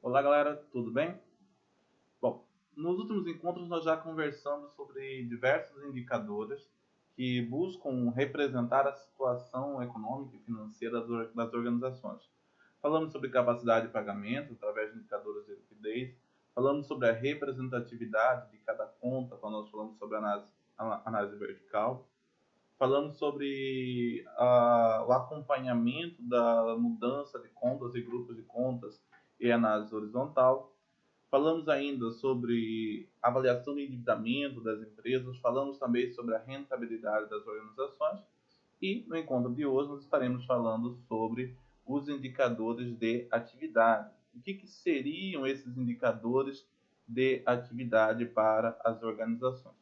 Olá, galera, tudo bem? Bom, nos últimos encontros nós já conversamos sobre diversos indicadores que buscam representar a situação econômica e financeira das organizações. Falamos sobre capacidade de pagamento através de indicadores de liquidez, falamos sobre a representatividade de cada conta quando nós falamos sobre análise vertical, falamos sobre o acompanhamento da mudança de contas e grupos de contas e análise horizontal. Falamos ainda sobre avaliação de endividamento das empresas, falamos também sobre a rentabilidade das organizações e no encontro de hoje nós estaremos falando sobre os indicadores de atividade. O que seriam esses indicadores de atividade para as organizações?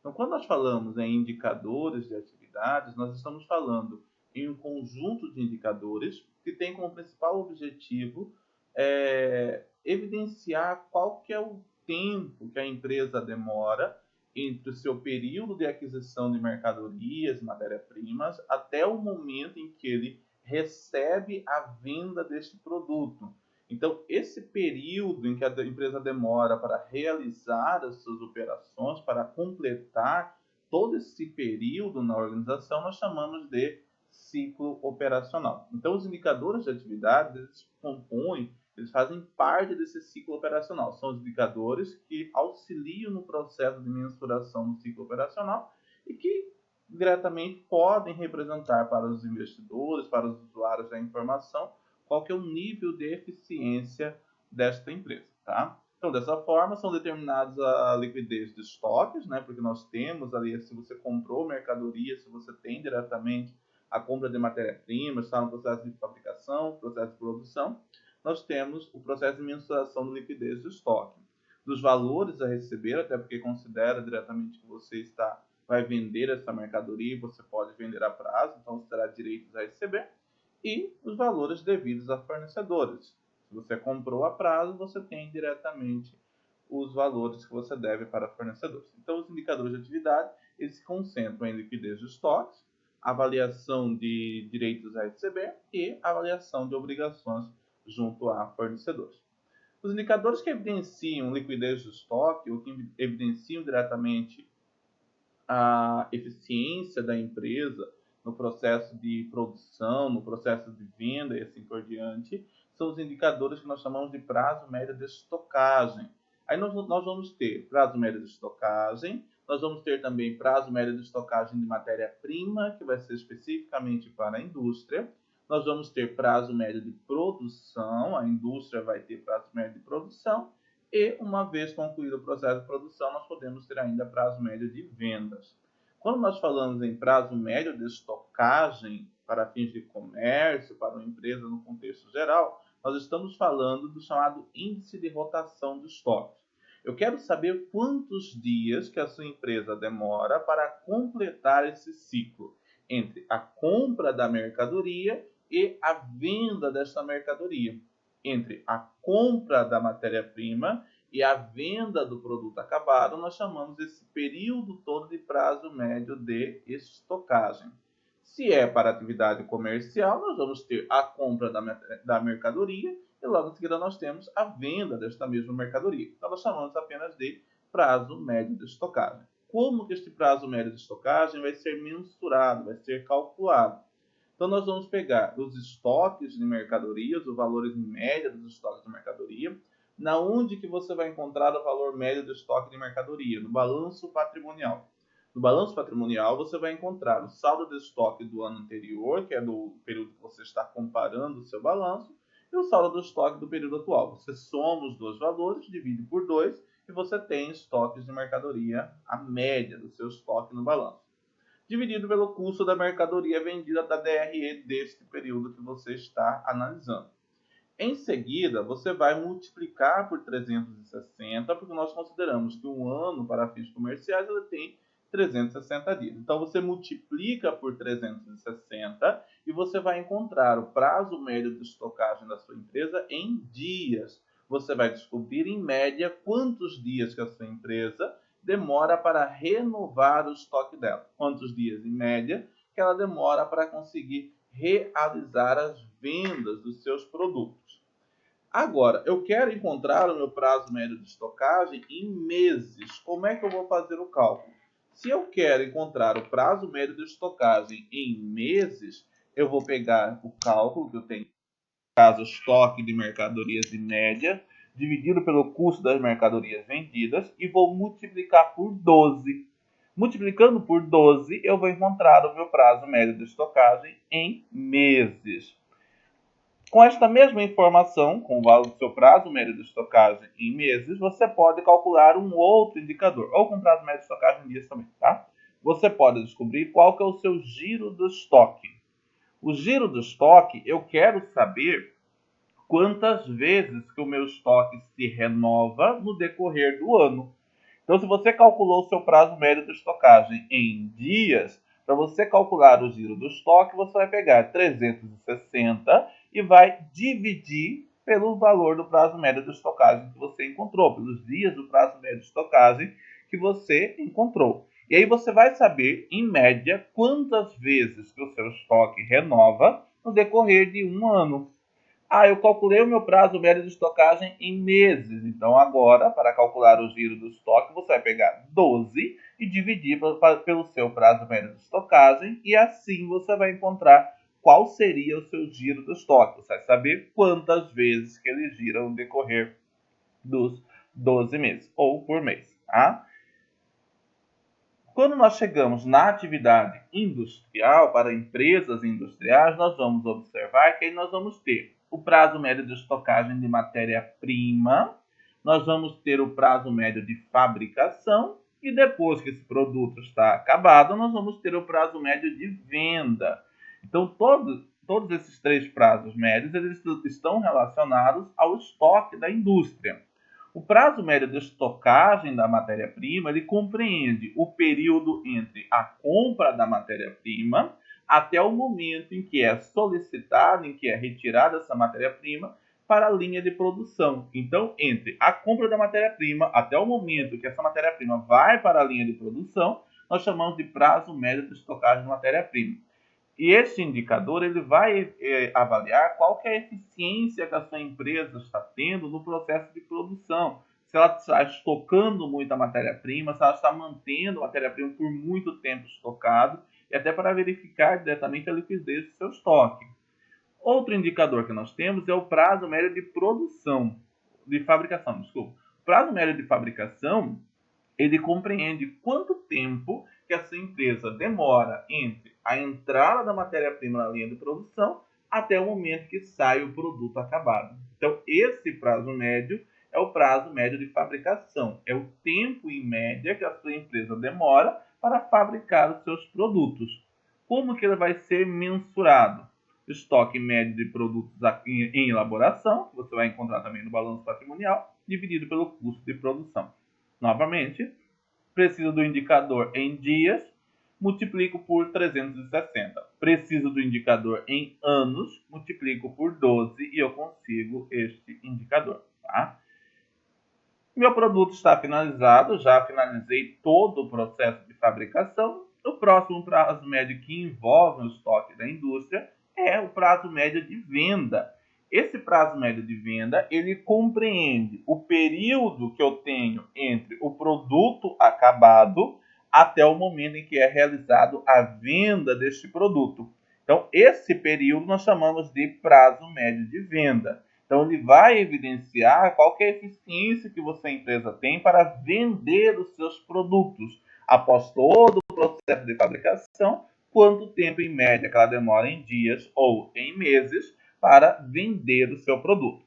Então, quando nós falamos em indicadores de atividades, nós estamos falando em um conjunto de indicadores que tem como principal objetivo evidenciar qual que é o tempo que a empresa demora entre o seu período de aquisição de mercadorias, matéria-primas, até o momento em que ele recebe a venda deste produto. Então, esse período em que a empresa demora para realizar as suas operações, para completar todo esse período na organização, nós chamamos de ciclo operacional. Então, os indicadores de atividade, eles fazem parte desse ciclo operacional. São os indicadores que auxiliam no processo de mensuração do ciclo operacional e que diretamente podem representar para os investidores, para os usuários da informação, qual que é o nível de eficiência desta empresa, tá? Então, dessa forma, são determinados a liquidez de estoques, né? Porque nós temos ali, se você comprou mercadoria, se você tem diretamente a compra de matéria-prima, está no processo de fabricação, processo de produção, nós temos o processo de mensuração de liquidez de estoque, dos valores a receber, até porque considera diretamente que você vai vender essa mercadoria e você pode vender a prazo, então você terá direitos a receber, e os valores devidos a fornecedores. Se você comprou a prazo, você tem diretamente os valores que você deve para fornecedores. Então, os indicadores de atividade, eles se concentram em liquidez de estoques, avaliação de direitos a receber e avaliação de obrigações junto a fornecedores. Os indicadores que evidenciam liquidez de estoque ou que evidenciam diretamente a eficiência da empresa no processo de produção, no processo de venda e assim por diante, são os indicadores que nós chamamos de prazo médio de estocagem. Aí nós vamos ter prazo médio de estocagem, nós vamos ter também prazo médio de estocagem de matéria-prima, que vai ser especificamente para a indústria. Nós vamos ter prazo médio de produção, a indústria vai ter prazo médio de produção, e uma vez concluído o processo de produção, nós podemos ter ainda prazo médio de vendas. Quando nós falamos em prazo médio de estocagem para fins de comércio, para uma empresa no contexto geral, nós estamos falando do chamado índice de rotação de estoques. Eu quero saber quantos dias que a sua empresa demora para completar esse ciclo entre a compra da mercadoria e a venda dessa mercadoria, entre a compra da matéria-prima e a venda do produto acabado, nós chamamos esse período todo de prazo médio de estocagem. Se é para atividade comercial, nós vamos ter a compra da mercadoria e logo em seguida nós temos a venda desta mesma mercadoria. Então nós chamamos apenas de prazo médio de estocagem. Como que este prazo médio de estocagem vai ser mensurado, vai ser calculado? Então, nós vamos pegar os estoques de mercadorias, os valores em média dos estoques de mercadoria, na onde que você vai encontrar o valor médio do estoque de mercadoria? No balanço patrimonial. No balanço patrimonial, você vai encontrar o saldo de estoque do ano anterior, que é do período que você está comparando o seu balanço, e o saldo do estoque do período atual. Você soma os dois valores, divide por 2, e você tem estoques de mercadoria, a média do seu estoque no balanço, dividido pelo custo da mercadoria vendida da DRE deste período que você está analisando. Em seguida, você vai multiplicar por 360, porque nós consideramos que um ano para fins comerciais ele tem 360 dias. Então, você multiplica por 360 e você vai encontrar o prazo médio de estocagem da sua empresa em dias. Você vai descobrir, em média, quantos dias que a sua empresa demora para renovar o estoque dela. Quantos dias, em média, que ela demora para conseguir realizar as vendas dos seus produtos. Agora, eu quero encontrar o meu prazo médio de estocagem em meses. Como é que eu vou fazer o cálculo? Se eu quero encontrar o prazo médio de estocagem em meses, eu vou pegar o cálculo que eu tenho, caso estoque de mercadorias de média, dividido pelo custo das mercadorias vendidas, e vou multiplicar por 12. Multiplicando por 12, eu vou encontrar o meu prazo médio de estocagem em meses. Com esta mesma informação, com o valor do seu prazo médio de estocagem em meses, você pode calcular um outro indicador, ou com prazo médio de estocagem em dias também, tá? Você pode descobrir qual que é o seu giro do estoque. O giro do estoque, eu quero saber quantas vezes que o meu estoque se renova no decorrer do ano. Então, se você calculou o seu prazo médio de estocagem em dias, para você calcular o giro do estoque, você vai pegar 360 e vai dividir pelo valor do prazo médio de estocagem que você encontrou, pelos dias do prazo médio de estocagem que você encontrou. E aí você vai saber, em média, quantas vezes que o seu estoque renova no decorrer de um ano. Eu calculei o meu prazo médio de estocagem em meses. Então, agora, para calcular o giro do estoque, você vai pegar 12 e dividir pelo seu prazo médio de estocagem, e assim você vai encontrar qual seria o seu giro do estoque. Você vai saber quantas vezes que ele gira no decorrer dos 12 meses, ou por mês. Tá? Quando nós chegamos na atividade industrial, para empresas industriais, nós vamos observar que aí nós vamos ter o prazo médio de estocagem de matéria-prima, nós vamos ter o prazo médio de fabricação e depois que esse produto está acabado, nós vamos ter o prazo médio de venda. Então, todos esses três prazos médios eles estão relacionados ao estoque da indústria. O prazo médio de estocagem da matéria-prima ele compreende o período entre a compra da matéria-prima até o momento em que é solicitada, em que é retirada essa matéria-prima para a linha de produção. Então, entre a compra da matéria-prima até o momento que essa matéria-prima vai para a linha de produção, nós chamamos de prazo médio de estocagem de matéria-prima. E esse indicador ele vai avaliar qual que é a eficiência que a sua empresa está tendo no processo de produção. Se ela está estocando muita matéria-prima, se ela está mantendo a matéria-prima por muito tempo estocado, e até para verificar diretamente a liquidez do seu estoque. Outro indicador que nós temos é o prazo médio de produção, de fabricação, desculpa. O prazo médio de fabricação ele compreende quanto tempo que essa empresa demora entre a entrada da matéria-prima na linha de produção até o momento que sai o produto acabado. Então, esse prazo médio é o prazo médio de fabricação. É o tempo, em média, que a sua empresa demora para fabricar os seus produtos. Como que ele vai ser mensurado? Estoque médio de produtos em elaboração, que você vai encontrar também no balanço patrimonial, dividido pelo custo de produção. Novamente, preciso do indicador em dias, multiplico por 360. Preciso do indicador em anos, multiplico por 12 e eu consigo este indicador. Tá? Meu produto está finalizado, já finalizei todo o processo de fabricação. O próximo prazo médio que envolve o estoque da indústria é o prazo médio de venda. Esse prazo médio de venda, ele compreende o período que eu tenho entre o produto acabado até o momento em que é realizado a venda deste produto. Então, esse período nós chamamos de prazo médio de venda. Então, ele vai evidenciar qual que é a eficiência que você, empresa, tem para vender os seus produtos. Após todo o processo de fabricação, quanto tempo, em média, que ela demora em dias ou em meses para vender o seu produto.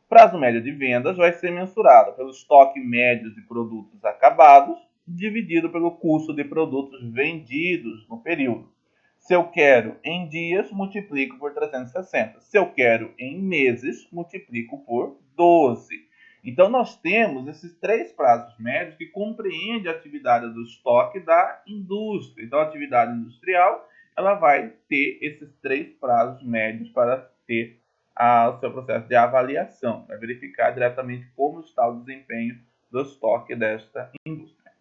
O prazo médio de vendas vai ser mensurado pelo estoque médio de produtos acabados, dividido pelo custo de produtos vendidos no período. Se eu quero em dias, multiplico por 360. Se eu quero em meses, multiplico por 12. Então, nós temos esses três prazos médios que compreendem a atividade do estoque da indústria. Então, a atividade industrial ela vai ter esses três prazos médios para ter o seu processo de avaliação, para verificar diretamente como está o desempenho do estoque desta indústria.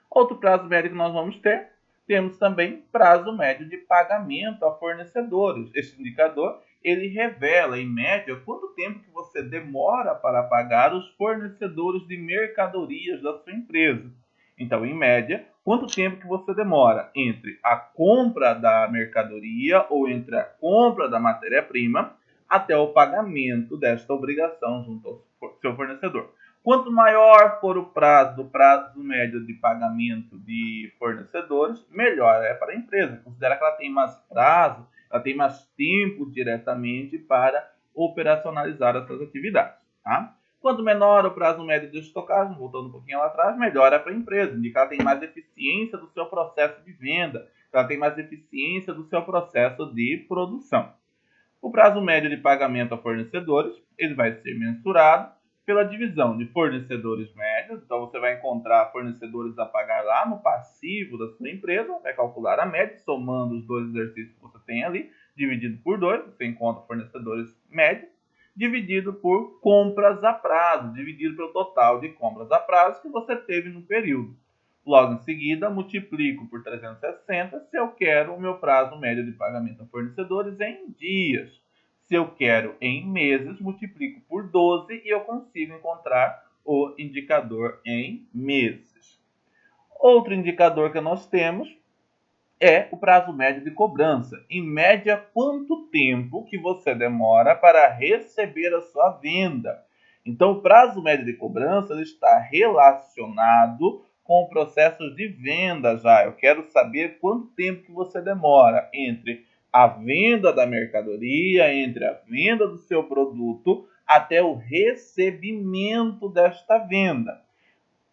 Outro prazo médio que nós vamos ter, temos também prazo médio de pagamento a fornecedores. Este indicador ele revela, em média, quanto tempo que você demora para pagar os fornecedores de mercadorias da sua empresa. Então, em média, quanto tempo que você demora entre a compra da mercadoria ou entre a compra da matéria-prima até o pagamento desta obrigação junto ao seu fornecedor. Quanto maior for o prazo médio de pagamento de fornecedores, melhor é para a empresa. Considera que ela tem mais prazo, ela tem mais tempo diretamente para operacionalizar as suas atividades. Tá? Quanto menor o prazo médio de estocagem, voltando um pouquinho lá atrás, melhor é para a empresa. Indica que ela tem mais eficiência do seu processo de venda, que ela tem mais eficiência do seu processo de produção. O prazo médio de pagamento a fornecedores, ele vai ser mensurado pela divisão de fornecedores médios. Então, você vai encontrar fornecedores a pagar lá no passivo da sua empresa, vai calcular a média, somando os dois exercícios que você tem ali, dividido por 2, você encontra fornecedores médios, dividido por compras a prazo, dividido pelo total de compras a prazo que você teve no período. Logo em seguida, multiplico por 360 se eu quero o meu prazo médio de pagamento a fornecedores em dias. Se eu quero em meses, multiplico por 12 e eu consigo encontrar o indicador em meses. Outro indicador que nós temos é o prazo médio de cobrança. Em média, quanto tempo que você demora para receber a sua venda. Então, o prazo médio de cobrança está relacionado com o processo de venda já. Eu quero saber quanto tempo que você demora entre a venda da mercadoria, entre a venda do seu produto, até o recebimento desta venda.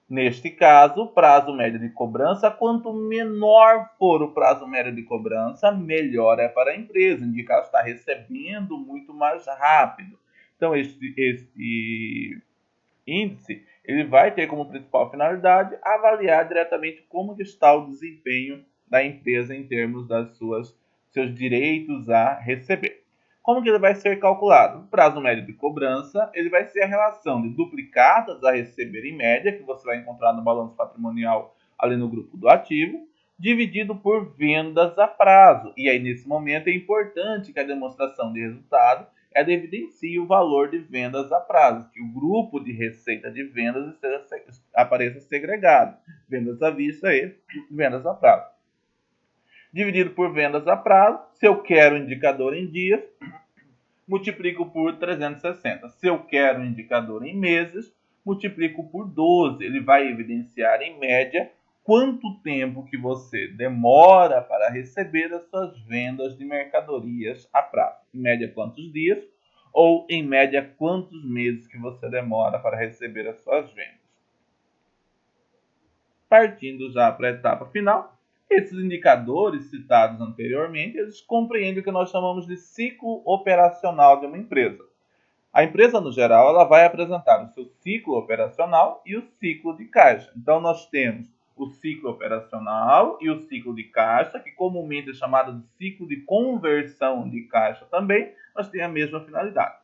Neste caso, o prazo médio de cobrança, quanto menor for o prazo médio de cobrança, melhor é para a empresa, indica que ela está recebendo muito mais rápido. Então, este índice ele vai ter como principal finalidade avaliar diretamente como está o desempenho da empresa em termos das seus direitos a receber. Como que ele vai ser calculado? O prazo médio de cobrança ele vai ser a relação de duplicadas a receber em média, que você vai encontrar no balanço patrimonial ali no grupo do ativo, dividido por vendas a prazo. E aí, nesse momento, é importante que a demonstração de resultado ela evidencia o valor de vendas a prazo, que o grupo de receita de vendas apareça segregado, vendas à vista e vendas a prazo. Dividido por vendas a prazo, se eu quero o indicador em dias, multiplico por 360. Se eu quero o indicador em meses, multiplico por 12. Ele vai evidenciar em média quanto tempo que você demora para receber as suas vendas de mercadorias a prazo. Em média, quantos dias ou em média, quantos meses que você demora para receber as suas vendas. Partindo já para a etapa final, esses indicadores citados anteriormente, eles compreendem o que nós chamamos de ciclo operacional de uma empresa. A empresa, no geral, ela vai apresentar o seu ciclo operacional e o ciclo de caixa. Então, nós temos o ciclo operacional e o ciclo de caixa, que comumente é chamado de ciclo de conversão de caixa também, mas tem a mesma finalidade.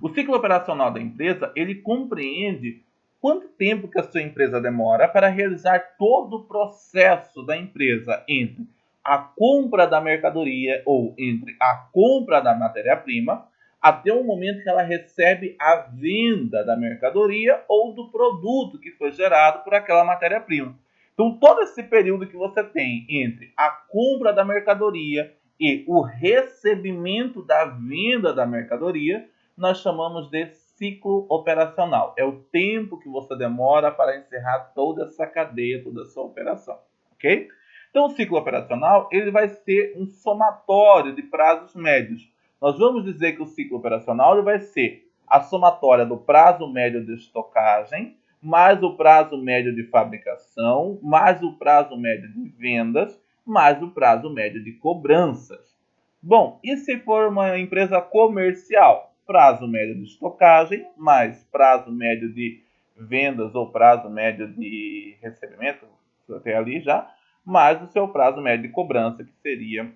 O ciclo operacional da empresa, ele compreende quanto tempo que a sua empresa demora para realizar todo o processo da empresa entre a compra da mercadoria ou entre a compra da matéria-prima até o momento que ela recebe a venda da mercadoria ou do produto que foi gerado por aquela matéria-prima. Então, todo esse período que você tem entre a compra da mercadoria e o recebimento da venda da mercadoria, nós chamamos de ciclo operacional. É o tempo que você demora para encerrar toda essa cadeia, toda essa operação, ok? Então, o ciclo operacional ele vai ser um somatório de prazos médios. Nós vamos dizer que o ciclo operacional ele vai ser a somatória do prazo médio de estocagem, mais o prazo médio de fabricação, mais o prazo médio de vendas, mais o prazo médio de cobranças. Bom, e se for uma empresa comercial? Prazo médio de estocagem, mais prazo médio de vendas ou prazo médio de recebimento, até ali já, mais o seu prazo médio de cobrança, que seria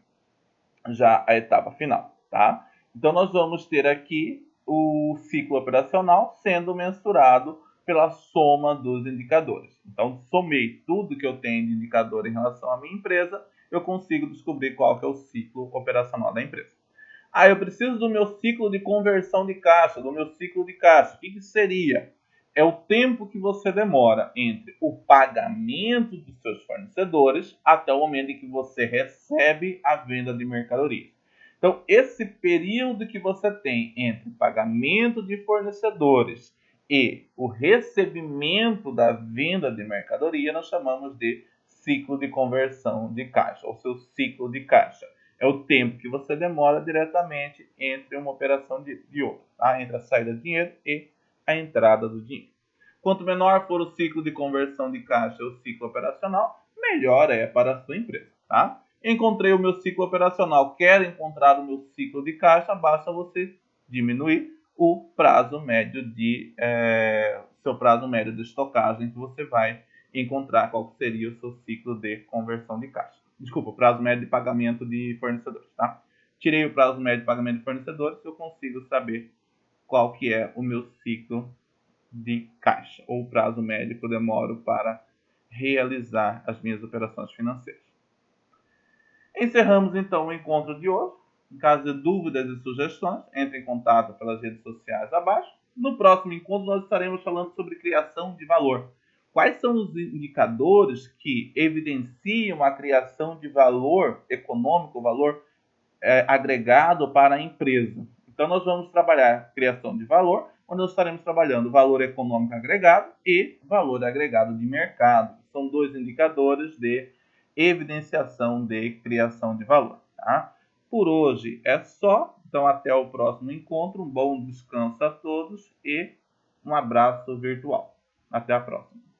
já a etapa final, tá? Então, nós vamos ter aqui o ciclo operacional sendo mensurado pela soma dos indicadores. Então, somei tudo que eu tenho de indicador em relação à minha empresa, eu consigo descobrir qual que é o ciclo operacional da empresa. Ah, eu preciso do meu ciclo de conversão de caixa, do meu ciclo de caixa. O que seria? É o tempo que você demora entre o pagamento dos seus fornecedores até o momento em que você recebe a venda de mercadoria. Então, esse período que você tem entre o pagamento de fornecedores e o recebimento da venda de mercadoria, nós chamamos de ciclo de conversão de caixa, ou seu ciclo de caixa. É o tempo que você demora diretamente entre uma operação de outra, tá? Entre a saída de dinheiro e a entrada do dinheiro. Quanto menor for o ciclo de conversão de caixa ou ciclo operacional, melhor é para a sua empresa, tá? Encontrei o meu ciclo operacional, quero encontrar o meu ciclo de caixa, basta você diminuir o prazo médio de seu prazo médio de estocagem que você vai encontrar qual seria o seu ciclo de conversão de caixa. Desculpa, o prazo médio de pagamento de fornecedores, tá? Tirei o prazo médio de pagamento de fornecedores, eu consigo saber qual que é o meu ciclo de caixa, ou o prazo médio que eu demoro para realizar as minhas operações financeiras. Encerramos então o encontro de hoje. Em caso de dúvidas e sugestões, entre em contato pelas redes sociais abaixo. No próximo encontro, nós estaremos falando sobre criação de valor. Quais são os indicadores que evidenciam a criação de valor econômico, valor agregado para a empresa? Então, nós vamos trabalhar criação de valor, onde nós estaremos trabalhando valor econômico agregado e valor agregado de mercado. São dois indicadores de evidenciação de criação de valor. Tá? Por hoje é só. Então, até o próximo encontro. Um bom descanso a todos e um abraço virtual. Até a próxima.